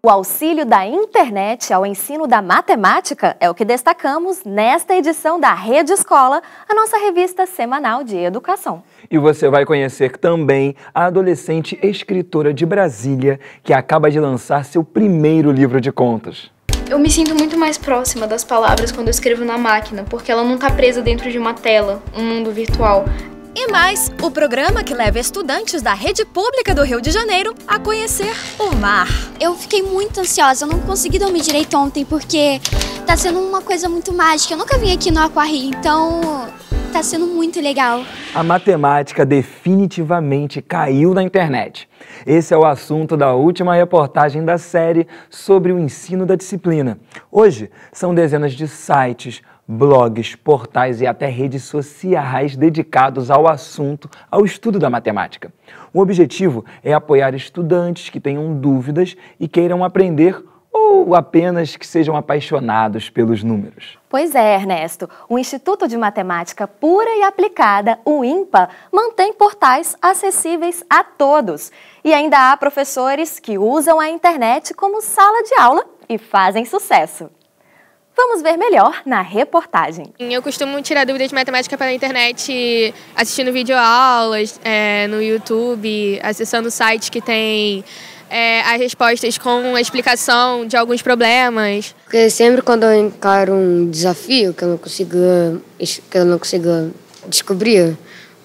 O auxílio da internet ao ensino da matemática é o que destacamos nesta edição da Rede Escola, a nossa revista semanal de educação. E você vai conhecer também a adolescente escritora de Brasília, que acaba de lançar seu primeiro livro de contos. Eu me sinto muito mais próxima das palavras quando eu escrevo na máquina, porque ela não está presa dentro de uma tela, um mundo virtual. E mais, o programa que leva estudantes da rede pública do Rio de Janeiro a conhecer o mar. Eu fiquei muito ansiosa, eu não consegui dormir direito ontem porque tá sendo uma coisa muito mágica. Eu nunca vim aqui no Aquarrio, então tá sendo muito legal. A matemática definitivamente caiu na internet. Esse é o assunto da última reportagem da série sobre o ensino da disciplina. Hoje, são dezenas de sites, blogs, portais e até redes sociais dedicados ao assunto, ao estudo da matemática. O objetivo é apoiar estudantes que tenham dúvidas e queiram aprender ou apenas que sejam apaixonados pelos números. Pois é, Ernesto. O Instituto de Matemática Pura e Aplicada, o INPA, mantém portais acessíveis a todos. E ainda há professores que usam a internet como sala de aula e fazem sucesso. Vamos ver melhor na reportagem. Eu costumo tirar dúvidas de matemática pela internet, assistindo videoaulas no YouTube, acessando sites que tem as respostas com a explicação de alguns problemas. Porque sempre quando eu encaro um desafio que eu não consigo descobrir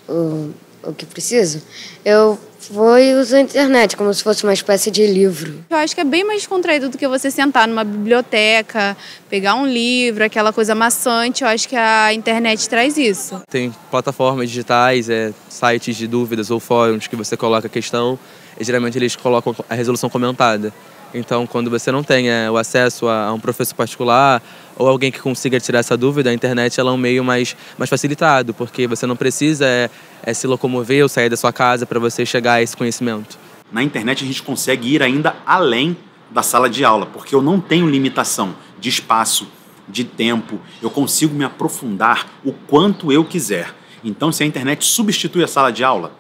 o que preciso, eu vou e uso a internet como se fosse uma espécie de livro. Eu acho que é bem mais descontraído do que você sentar numa biblioteca, pegar um livro, aquela coisa maçante. Eu acho que a internet traz isso. Tem plataformas digitais, sites de dúvidas ou fóruns que você coloca a questão e geralmente eles colocam a resolução comentada. Então, quando você não tem o acesso a um professor particular ou alguém que consiga tirar essa dúvida, a internet ela é um meio mais facilitado, porque você não precisa se locomover ou sair da sua casa para você chegar a esse conhecimento. Na internet a gente consegue ir ainda além da sala de aula, porque eu não tenho limitação de espaço, de tempo, eu consigo me aprofundar o quanto eu quiser. Então, se a internet substitui a sala de aula,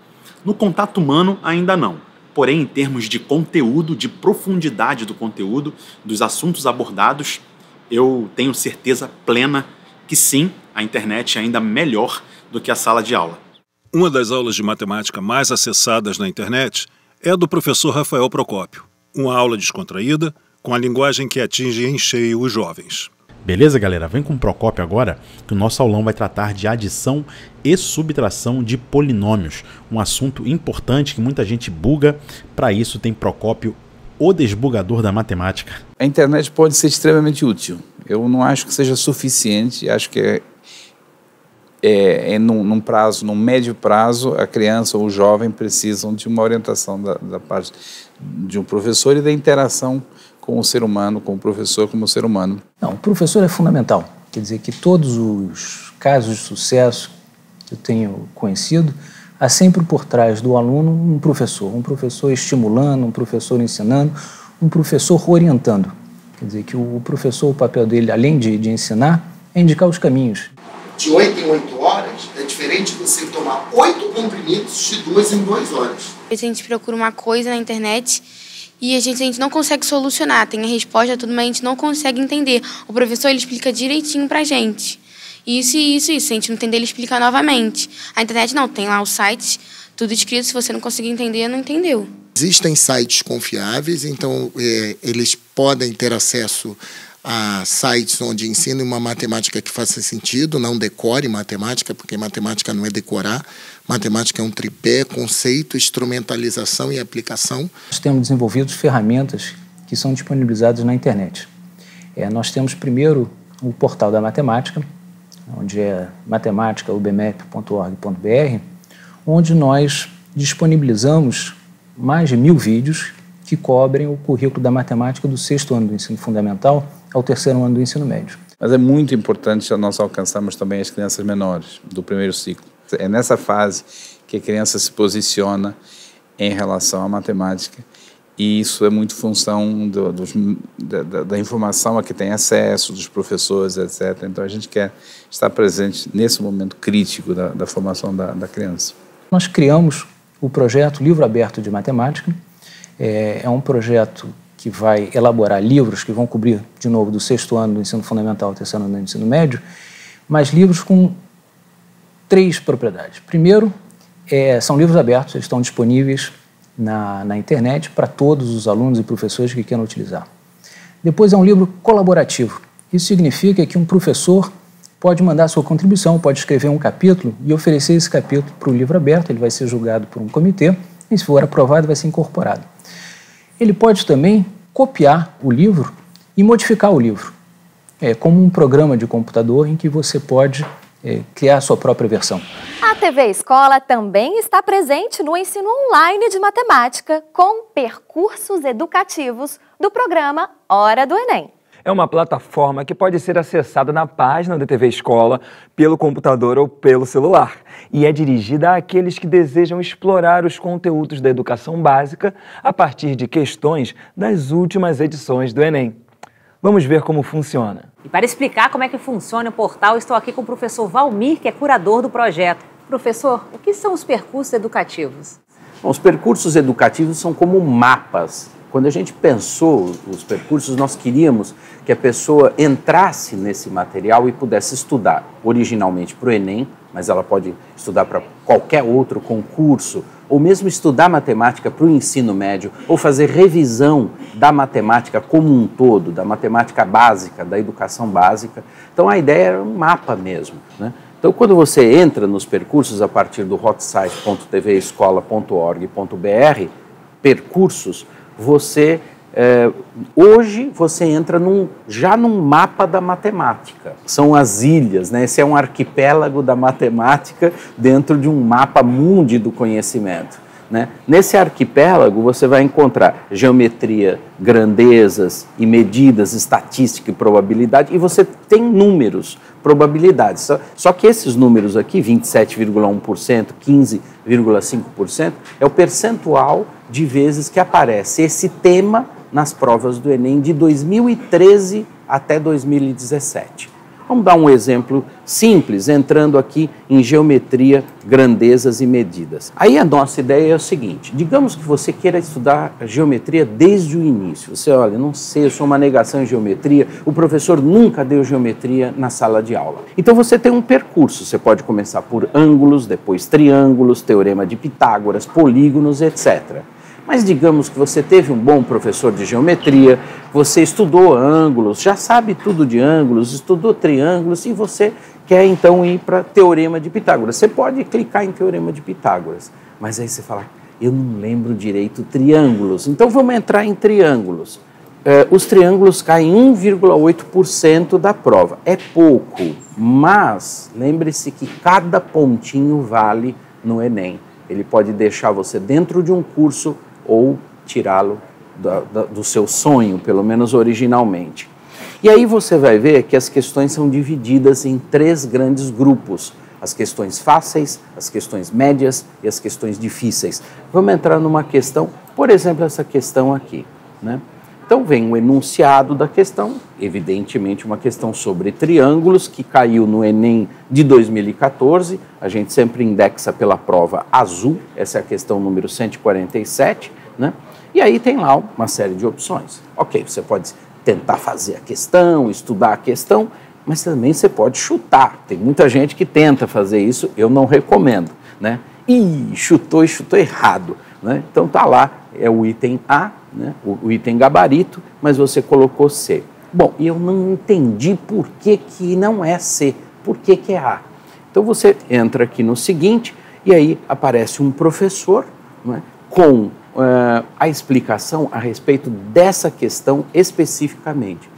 no contato humano ainda não. Porém, em termos de conteúdo, de profundidade do conteúdo, dos assuntos abordados, eu tenho certeza plena que sim, a internet é ainda melhor do que a sala de aula. Uma das aulas de matemática mais acessadas na internet é a do professor Rafael Procópio. Uma aula descontraída, com a linguagem que atinge em cheio os jovens. Beleza, galera? Vem com o Procópio agora, que o nosso aulão vai tratar de adição e subtração de polinômios. Um assunto importante que muita gente buga. Para isso tem Procópio, o desbugador da matemática. A internet pode ser extremamente útil. Eu não acho que seja suficiente. Acho que num médio prazo, a criança ou o jovem precisam de uma orientação da parte de um professor e da interação com o ser humano, com o professor como ser humano. Não, o professor é fundamental. Quer dizer que todos os casos de sucesso que eu tenho conhecido, há sempre por trás do aluno um professor estimulando, um professor ensinando, um professor orientando. Quer dizer que o professor, o papel dele, além de ensinar, é indicar os caminhos. De 8 em 8 horas, é diferente você tomar 8 comprimidos de 2 em 2 horas. A gente procura uma coisa na internet e a gente não consegue solucionar, tem a resposta, tudo, mas a gente não consegue entender. O professor ele explica direitinho pra gente. Isso. Se a gente não entender, ele explica novamente. A internet não, tem lá os sites, tudo escrito, se você não conseguir entender, não entendeu. Existem sites confiáveis, então eles podem ter acesso a sites onde ensinem uma matemática que faça sentido, não decore matemática, porque matemática não é decorar, matemática é um tripé, conceito, instrumentalização e aplicação. Nós temos desenvolvido ferramentas que são disponibilizadas na internet. Nós temos primeiro o portal da matemática, onde é matematica.ubmep.org.br, onde nós disponibilizamos mais de 1000 vídeos que cobrem o currículo da matemática do 6º ano do ensino fundamental ao 3º ano do ensino médio. Mas é muito importante nós alcançarmos também as crianças menores, do primeiro ciclo. É nessa fase que a criança se posiciona em relação à matemática e isso é muito função da informação a que tem acesso, dos professores, etc. Então a gente quer estar presente nesse momento crítico da formação da criança. Nós criamos o projeto Livro Aberto de Matemática. É um projeto que vai elaborar livros que vão cobrir, de novo, do 6º ano do ensino fundamental ao 3º ano do ensino médio, mas livros com 3 propriedades. Primeiro, são livros abertos, eles estão disponíveis na internet para todos os alunos e professores que queiram utilizar. Depois, é um livro colaborativo. Isso significa que um professor pode mandar sua contribuição, pode escrever um capítulo e oferecer esse capítulo para o livro aberto, ele vai ser julgado por um comitê e, se for aprovado, vai ser incorporado. Ele pode também copiar o livro e modificar o livro. É como um programa de computador em que você pode criar a sua própria versão. A TV Escola também está presente no ensino online de matemática com percursos educativos do programa Hora do Enem. É uma plataforma que pode ser acessada na página da TV Escola, pelo computador ou pelo celular. E é dirigida àqueles que desejam explorar os conteúdos da educação básica a partir de questões das últimas edições do Enem. Vamos ver como funciona. E para explicar como é que funciona o portal, estou aqui com o professor Valmir, que é curador do projeto. Professor, o que são os percursos educativos? Bom, os percursos educativos são como mapas. Quando a gente pensou os percursos, nós queríamos que a pessoa entrasse nesse material e pudesse estudar originalmente para o Enem, mas ela pode estudar para qualquer outro concurso, ou mesmo estudar matemática para o ensino médio, ou fazer revisão da matemática como um todo, da matemática básica, da educação básica. Então a ideia era um mapa mesmo, né? Então, quando você entra nos percursos a partir do hotsite.tvescola.org.br, percursos, hoje você entra já num mapa da matemática. São as ilhas, né? Esse é um arquipélago da matemática dentro de um mapa mundi do conhecimento, né? Nesse arquipélago você vai encontrar geometria, grandezas e medidas, estatística e probabilidade, e você tem números, probabilidades. Só que esses números aqui, 27,1%, 15,5%, é o percentual de vezes que aparece esse tema nas provas do Enem de 2013 até 2017. Vamos dar um exemplo simples, entrando aqui em geometria, grandezas e medidas. Aí a nossa ideia é o seguinte: digamos que você queira estudar geometria desde o início. Você, olha, não sei, eu sou uma negação em geometria, o professor nunca deu geometria na sala de aula. Então você tem um percurso, você pode começar por ângulos, depois triângulos, teorema de Pitágoras, polígonos, etc. Mas digamos que você teve um bom professor de geometria, você estudou ângulos, já sabe tudo de ângulos, estudou triângulos e você quer então ir para teorema de Pitágoras. Você pode clicar em teorema de Pitágoras, mas aí você fala, eu não lembro direito triângulos, então vamos entrar em triângulos. Os triângulos caem 1,8% da prova. É pouco, mas lembre-se que cada pontinho vale no Enem. Ele pode deixar você dentro de um curso ou tirá-lo do seu sonho, pelo menos originalmente. E aí você vai ver que as questões são divididas em 3 grandes grupos: as questões fáceis, as questões médias e as questões difíceis. Vamos entrar numa questão, por exemplo, essa questão aqui, né? Então vem o enunciado da questão, evidentemente uma questão sobre triângulos, que caiu no Enem de 2014, a gente sempre indexa pela prova azul, essa é a questão número 147, né? E aí tem lá uma série de opções. Ok, você pode tentar fazer a questão, estudar a questão, mas também você pode chutar. Tem muita gente que tenta fazer isso, eu não recomendo, né? Ih, chutou e chutou errado, né? Então tá lá, é o item A, né? O item gabarito, mas você colocou C. Bom, e eu não entendi por que não é C, por que é A. Então você entra aqui no seguinte, e aí aparece um professor, né, com a explicação a respeito dessa questão especificamente.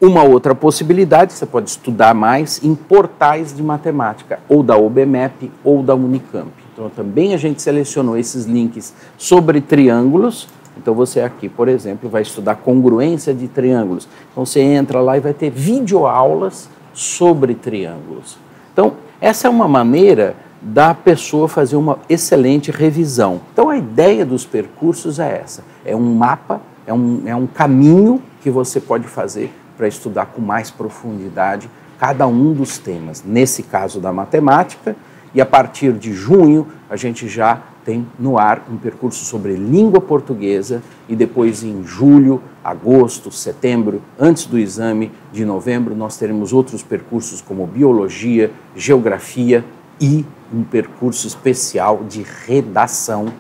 Uma outra possibilidade, você pode estudar mais em portais de matemática, ou da OBMEP ou da Unicamp. Então também a gente selecionou esses links sobre triângulos. Então você aqui, por exemplo, vai estudar congruência de triângulos. Então você entra lá e vai ter videoaulas sobre triângulos. Então essa é uma maneira da pessoa fazer uma excelente revisão. Então a ideia dos percursos é essa. É um mapa, é um caminho que você pode fazer para estudar com mais profundidade cada um dos temas. Nesse caso da matemática, e a partir de junho a gente já tem no ar um percurso sobre língua portuguesa e depois em julho, agosto, setembro, antes do exame de novembro, nós teremos outros percursos como biologia, geografia e um percurso especial de redação.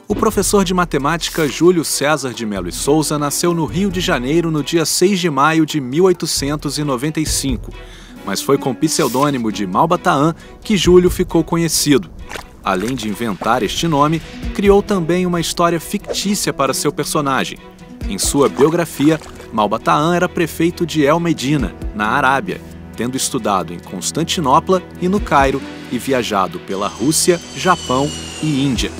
O professor de matemática Júlio César de Melo e Souza nasceu no Rio de Janeiro no dia 6 de maio de 1895, mas foi com o pseudônimo de Malba-Tahan que Júlio ficou conhecido. Além de inventar este nome, criou também uma história fictícia para seu personagem. Em sua biografia, Malba-Tahan era prefeito de El Medina, na Arábia, tendo estudado em Constantinopla e no Cairo e viajado pela Rússia, Japão e Índia.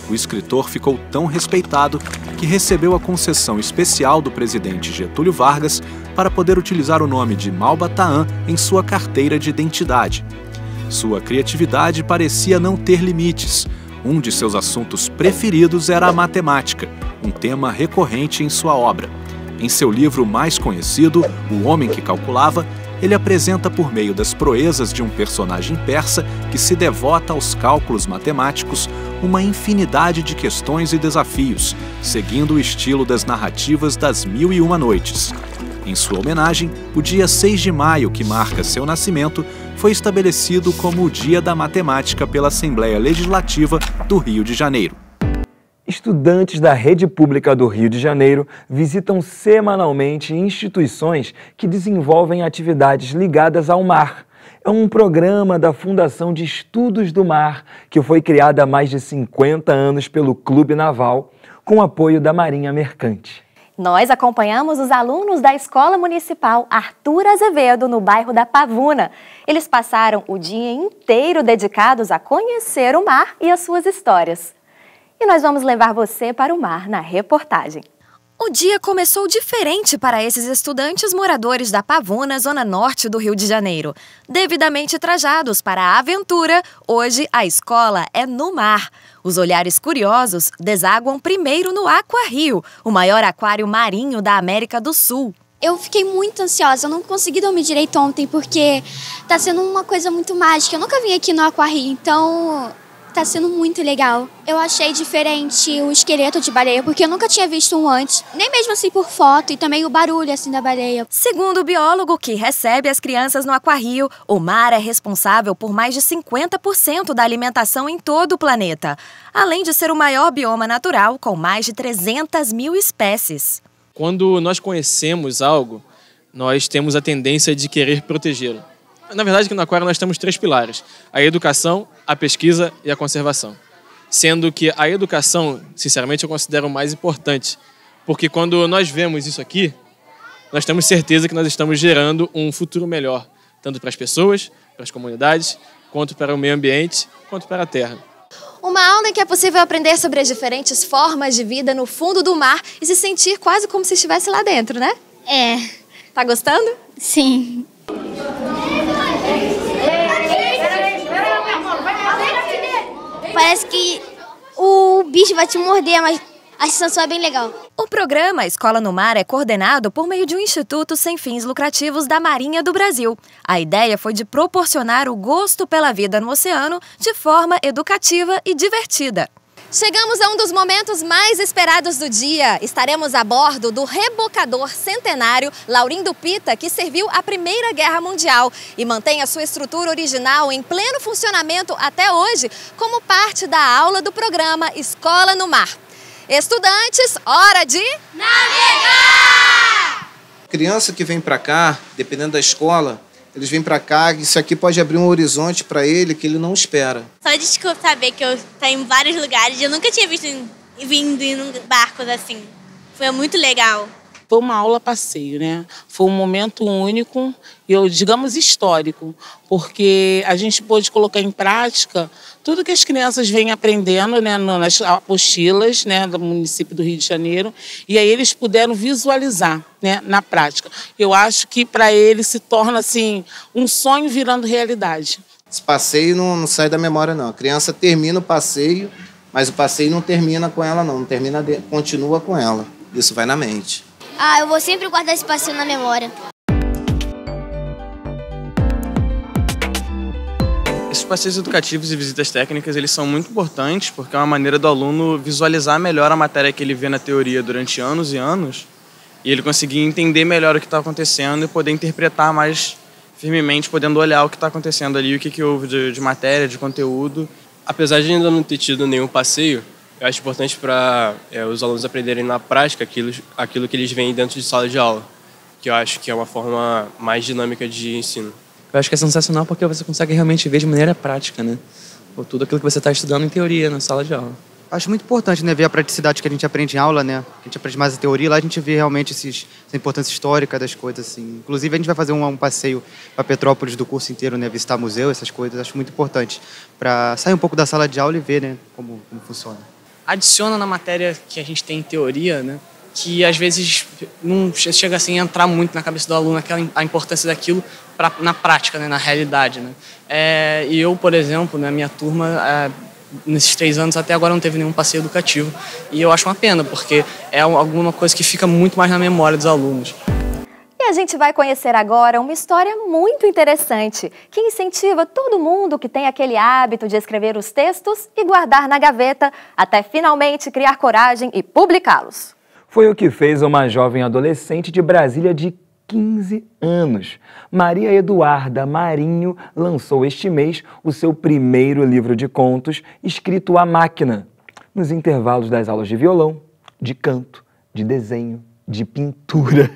O escritor ficou tão respeitado que recebeu a concessão especial do presidente Getúlio Vargas para poder utilizar o nome de Malba-Tahan em sua carteira de identidade. Sua criatividade parecia não ter limites. Um de seus assuntos preferidos era a matemática, um tema recorrente em sua obra. Em seu livro mais conhecido, O Homem que Calculava, ele apresenta por meio das proezas de um personagem persa que se devota aos cálculos matemáticos uma infinidade de questões e desafios, seguindo o estilo das narrativas das Mil e Uma Noites. Em sua homenagem, o dia 6 de maio, que marca seu nascimento, foi estabelecido como o Dia da Matemática pela Assembleia Legislativa do Rio de Janeiro. Estudantes da rede pública do Rio de Janeiro visitam semanalmente instituições que desenvolvem atividades ligadas ao mar. É um programa da Fundação de Estudos do Mar, que foi criado há mais de 50 anos pelo Clube Naval, com apoio da Marinha Mercante. Nós acompanhamos os alunos da Escola Municipal Arthur Azevedo, no bairro da Pavuna. Eles passaram o dia inteiro dedicados a conhecer o mar e as suas histórias. E nós vamos levar você para o mar na reportagem. O dia começou diferente para esses estudantes moradores da Pavuna, zona norte do Rio de Janeiro. Devidamente trajados para a aventura, hoje a escola é no mar. Os olhares curiosos desaguam primeiro no AquaRio, o maior aquário marinho da América do Sul. Eu fiquei muito ansiosa, eu não consegui dormir direito ontem porque tá sendo uma coisa muito mágica. Eu nunca vim aqui no AquaRio, então tá sendo muito legal. Eu achei diferente o esqueleto de baleia, porque eu nunca tinha visto um antes, nem mesmo assim por foto, e também o barulho assim da baleia. Segundo o biólogo que recebe as crianças no AquaRio, o mar é responsável por mais de 50% da alimentação em todo o planeta, além de ser o maior bioma natural, com mais de 300 mil espécies. Quando nós conhecemos algo, nós temos a tendência de querer protegê-lo. Na verdade, aqui no aquário nós temos 3 pilares: a educação, a pesquisa e a conservação. Sendo que a educação, sinceramente, eu considero o mais importante, porque quando nós vemos isso aqui, nós temos certeza que nós estamos gerando um futuro melhor, tanto para as pessoas, para as comunidades, quanto para o meio ambiente, quanto para a terra. Uma aula em que é possível aprender sobre as diferentes formas de vida no fundo do mar e se sentir quase como se estivesse lá dentro, né? É. Tá gostando? Sim. Parece que o bicho vai te morder, mas a sensação é bem legal. O programa Escola no Mar é coordenado por meio de um instituto sem fins lucrativos da Marinha do Brasil. A ideia foi de proporcionar o gosto pela vida no oceano de forma educativa e divertida. Chegamos a um dos momentos mais esperados do dia. Estaremos a bordo do rebocador centenário Laurindo Pita, que serviu à Primeira Guerra Mundial e mantém a sua estrutura original em pleno funcionamento até hoje, como parte da aula do programa Escola no Mar. Estudantes, hora de navegar! Criança que vem para cá, dependendo da escola, eles vêm para cá, isso aqui pode abrir um horizonte para ele que ele não espera. Só de saber que eu estou em vários lugares, eu nunca tinha vindo em barcos assim. Foi muito legal. Foi uma aula passeio, né? Foi um momento único e, digamos, histórico, porque a gente pôde colocar em prática tudo que as crianças vêm aprendendo, né, nas apostilas, né, do município do Rio de Janeiro, e aí eles puderam visualizar, né, na prática. Eu acho que para eles se torna assim um sonho virando realidade. Esse passeio não sai da memória, não. A criança termina o passeio, mas o passeio não termina com ela, não termina, continua com ela. Isso vai na mente. Eu vou sempre guardar esse passeio na memória. passeios educativos e visitas técnicas, eles são muito importantes porque é uma maneira do aluno visualizar melhor a matéria que ele vê na teoria durante anos e anos e ele conseguir entender melhor o que está acontecendo e poder interpretar mais firmemente, podendo olhar o que está acontecendo ali, o que houve de matéria, de conteúdo. Apesar de ainda não ter tido nenhum passeio, eu acho importante para os alunos aprenderem na prática aquilo que eles veem dentro de sala de aula, que eu acho que é uma forma mais dinâmica de ensino. Eu acho que é sensacional porque você consegue realmente ver de maneira prática, né? Por tudo aquilo que você está estudando em teoria na sala de aula. Acho muito importante, né, ver a praticidade que a gente aprende em aula, né? A gente aprende mais a teoria, lá a gente vê realmente essa importância histórica das coisas, assim. Inclusive, a gente vai fazer um passeio para Petrópolis do curso inteiro, né? Visitar museu, essas coisas. Acho muito importante para sair um pouco da sala de aula e ver, né, como funciona. Adiciona na matéria que a gente tem em teoria, né? Que às vezes não chega assim a entrar muito na cabeça do aluno a importância daquilo na prática, né, na realidade, né? E eu, por exemplo, na minha turma, nesses 3 anos até agora não teve nenhum passeio educativo e eu acho uma pena, porque é alguma coisa que fica muito mais na memória dos alunos. E a gente vai conhecer agora uma história muito interessante, que incentiva todo mundo que tem aquele hábito de escrever os textos e guardar na gaveta, até finalmente criar coragem e publicá-los. Foi o que fez uma jovem adolescente de Brasília de 15 anos. Maria Eduarda Marinho lançou este mês o seu primeiro livro de contos, escrito à máquina, nos intervalos das aulas de violão, de canto, de desenho, de pintura.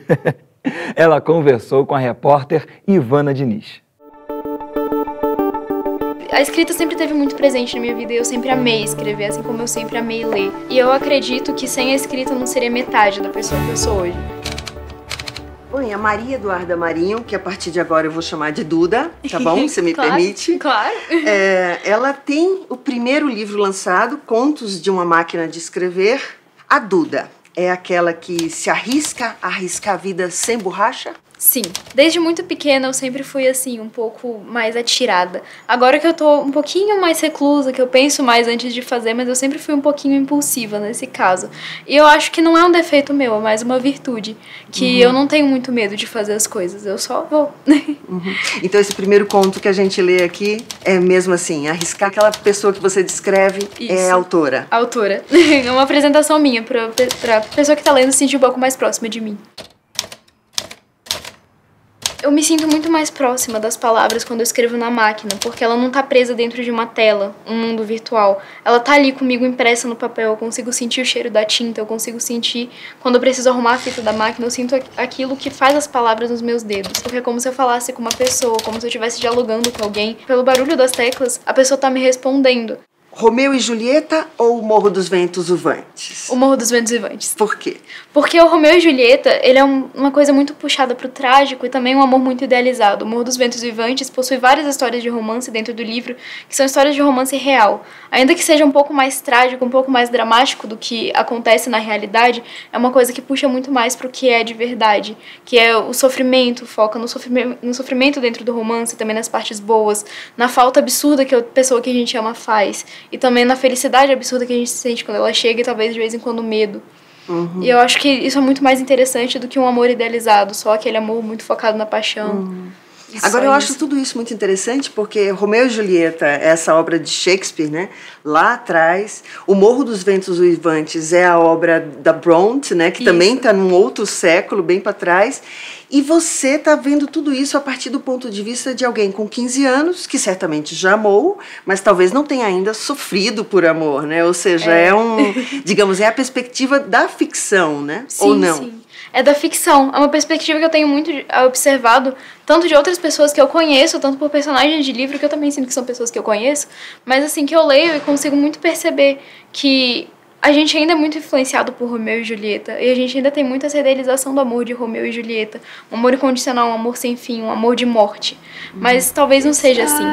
Ela conversou com a repórter Ivana Diniz. A escrita sempre esteve muito presente na minha vida e eu sempre amei escrever, assim como eu sempre amei ler. E eu acredito que sem a escrita eu não seria metade da pessoa que eu sou hoje. Oi, a Maria Eduarda Marinho, que a partir de agora eu vou chamar de Duda, tá bom? Você me permite? Claro. Ela tem o primeiro livro lançado, Contos de uma Máquina de Escrever. A Duda é aquela que se arrisca a arriscar a vida sem borracha? Sim, desde muito pequena eu sempre fui assim, um pouco mais atirada. Agora que eu tô um pouquinho mais reclusa, que eu penso mais antes de fazer, mas eu sempre fui um pouquinho impulsiva nesse caso. E eu acho que não é um defeito meu, é mais uma virtude. Que eu não tenho muito medo de fazer as coisas, eu só vou. Então esse primeiro conto que a gente lê aqui é mesmo assim, arriscar aquela pessoa que você descreve. Isso. É autora. Autora. É uma apresentação minha pra pessoa que tá lendo se sentir um pouco mais próxima de mim. Eu me sinto muito mais próxima das palavras quando eu escrevo na máquina, porque ela não tá presa dentro de uma tela, um mundo virtual. Ela tá ali comigo impressa no papel, eu consigo sentir o cheiro da tinta, eu consigo sentir, quando eu preciso arrumar a fita da máquina, eu sinto aquilo que faz as palavras nos meus dedos. Porque é como se eu falasse com uma pessoa, como se eu estivesse dialogando com alguém. Pelo barulho das teclas, a pessoa tá me respondendo. Romeu e Julieta ou o Morro dos Ventos Uivantes? O Morro dos Ventos Uivantes. Por quê? Porque o Romeu e Julieta, ele é uma coisa muito puxada pro trágico e também um amor muito idealizado. O Morro dos Ventos Uivantes possui várias histórias de romance dentro do livro, que são histórias de romance real. Ainda que seja um pouco mais trágico, um pouco mais dramático do que acontece na realidade, é uma coisa que puxa muito mais pro que é de verdade, que é o sofrimento, foca no sofrimento dentro do romance, também nas partes boas, na falta absurda que a pessoa que a gente ama faz. E também na felicidade absurda que a gente sente quando ela chega e talvez de vez em quando medo. E eu acho que isso é muito mais interessante do que um amor idealizado, só aquele amor muito focado na paixão. Agora eu acho tudo isso muito interessante porque Romeu e Julieta, essa obra de Shakespeare, né? Lá atrás, O Morro dos Ventos Uivantes é a obra da Bronte, né? Que também está num outro século, bem para trás. E você está vendo tudo isso a partir do ponto de vista de alguém com 15 anos, que certamente já amou, mas talvez não tenha ainda sofrido por amor, né? Ou seja, digamos, é a perspectiva da ficção, né? Sim, ou não? Sim. É da ficção. É uma perspectiva que eu tenho muito observado, tanto de outras pessoas que eu conheço, tanto por personagens de livro, que eu também sinto que são pessoas que eu conheço, mas assim, que eu leio e consigo muito perceber que a gente ainda é muito influenciado por Romeu e Julieta, e a gente ainda tem muito essa idealização do amor de Romeu e Julieta. Um amor incondicional, um amor sem fim, um amor de morte. Mas talvez não seja assim.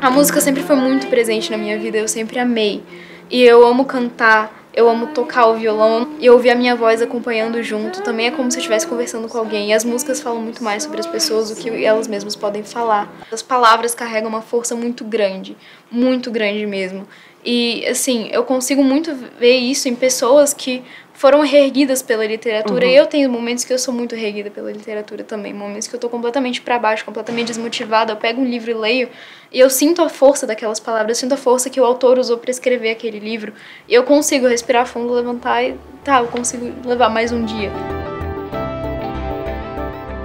A música sempre foi muito presente na minha vida, eu sempre amei. E eu amo cantar, eu amo tocar o violão e ouvir a minha voz acompanhando junto. Também é como se eu estivesse conversando com alguém. E as músicas falam muito mais sobre as pessoas do que elas mesmas podem falar. As palavras carregam uma força muito grande mesmo. E, assim, eu consigo muito ver isso em pessoas que foram reerguidas pela literatura. E eu tenho momentos que eu sou muito reerguida pela literatura também. Momentos que eu tô completamente para baixo, completamente desmotivada. Eu pego um livro e leio e eu sinto a força daquelas palavras. Eu sinto a força que o autor usou para escrever aquele livro. E eu consigo respirar fundo, levantar e eu consigo levar mais um dia.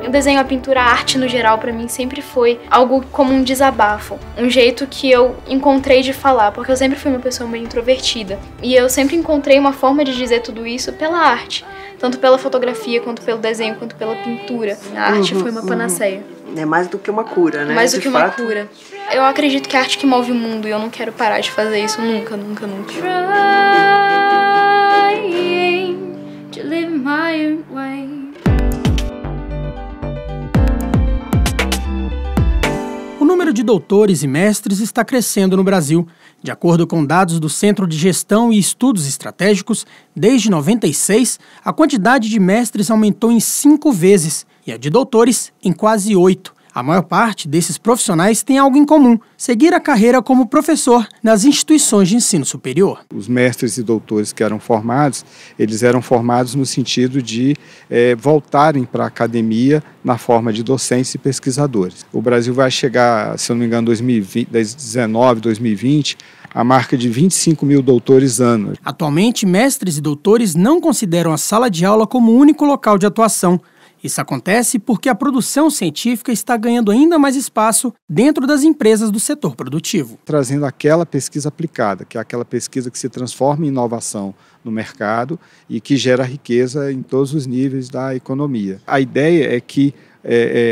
O desenho, a pintura, a arte no geral, pra mim sempre foi algo como um desabafo. Um jeito que eu encontrei de falar, porque eu sempre fui uma pessoa meio introvertida. E eu sempre encontrei uma forma de dizer tudo isso pela arte. Tanto pela fotografia, quanto pelo desenho, quanto pela pintura. A arte foi uma panaceia. É mais do que uma cura, né? Mais do que uma cura. Eu acredito que é a arte que move o mundo e eu não quero parar de fazer isso nunca, nunca, nunca. To live my own way. O número de doutores e mestres está crescendo no Brasil. De acordo com dados do Centro de Gestão e Estudos Estratégicos, desde 96, a quantidade de mestres aumentou em 5 vezes e a de doutores em quase 8. A maior parte desses profissionais tem algo em comum: seguir a carreira como professor nas instituições de ensino superior. Os mestres e doutores que eram formados, eles eram formados no sentido de voltarem para a academia na forma de docentes e pesquisadores. O Brasil vai chegar, se eu não me engano, 2019, 2020, a marca de 25 mil doutores ano. Atualmente, mestres e doutores não consideram a sala de aula como o único local de atuação. Isso acontece porque a produção científica está ganhando ainda mais espaço dentro das empresas do setor produtivo. Trazendo aquela pesquisa aplicada, que é aquela pesquisa que se transforma em inovação no mercado e que gera riqueza em todos os níveis da economia. A ideia é que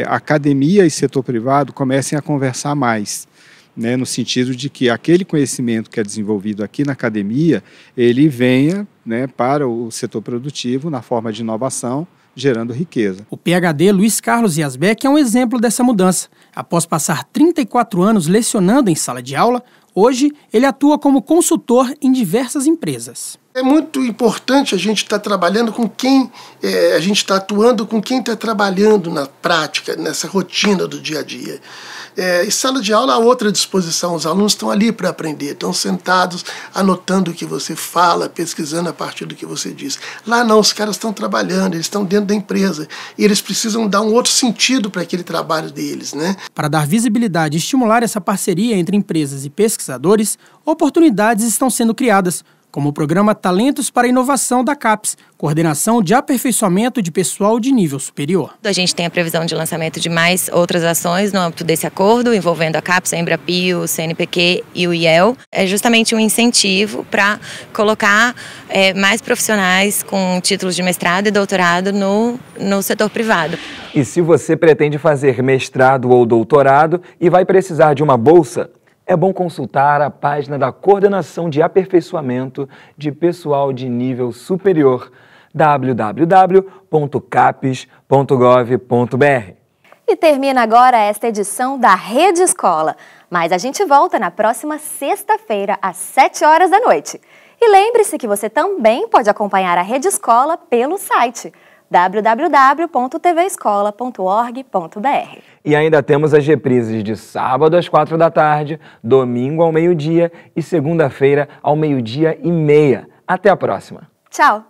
a academia e setor privado comecem a conversar mais, né, no sentido de que aquele conhecimento que é desenvolvido aqui na academia, ele venha, né, para o setor produtivo na forma de inovação, gerando riqueza. O PhD Luiz Carlos Yazbek é um exemplo dessa mudança. Após passar 34 anos lecionando em sala de aula, hoje ele atua como consultor em diversas empresas. É muito importante a gente estar trabalhando com quem, a gente está atuando com quem está trabalhando na prática, nessa rotina do dia a dia. Em sala de aula há outra disposição, os alunos estão ali para aprender, estão sentados, anotando o que você fala, pesquisando a partir do que você diz. Lá não, os caras estão trabalhando, eles estão dentro da empresa e eles precisam dar um outro sentido para aquele trabalho deles, né? Para dar visibilidade e estimular essa parceria entre empresas e pesquisadores, oportunidades estão sendo criadas, como o programa Talentos para a Inovação da CAPES, coordenação de aperfeiçoamento de pessoal de nível superior. A gente tem a previsão de lançamento de mais outras ações no âmbito desse acordo, envolvendo a CAPES, a Embrapio, o CNPq e o IEL. É justamente um incentivo para colocar mais profissionais com títulos de mestrado e doutorado no setor privado. E se você pretende fazer mestrado ou doutorado e vai precisar de uma bolsa, é bom consultar a página da Coordenação de Aperfeiçoamento de Pessoal de Nível Superior, www.capes.gov.br. E termina agora esta edição da Rede Escola. Mas a gente volta na próxima sexta-feira, às 7 horas da noite. E lembre-se que você também pode acompanhar a Rede Escola pelo site www.tvescola.org.br. E ainda temos as reprises de sábado às 4 da tarde, domingo ao meio-dia e segunda-feira ao 12:30. Até a próxima. Tchau!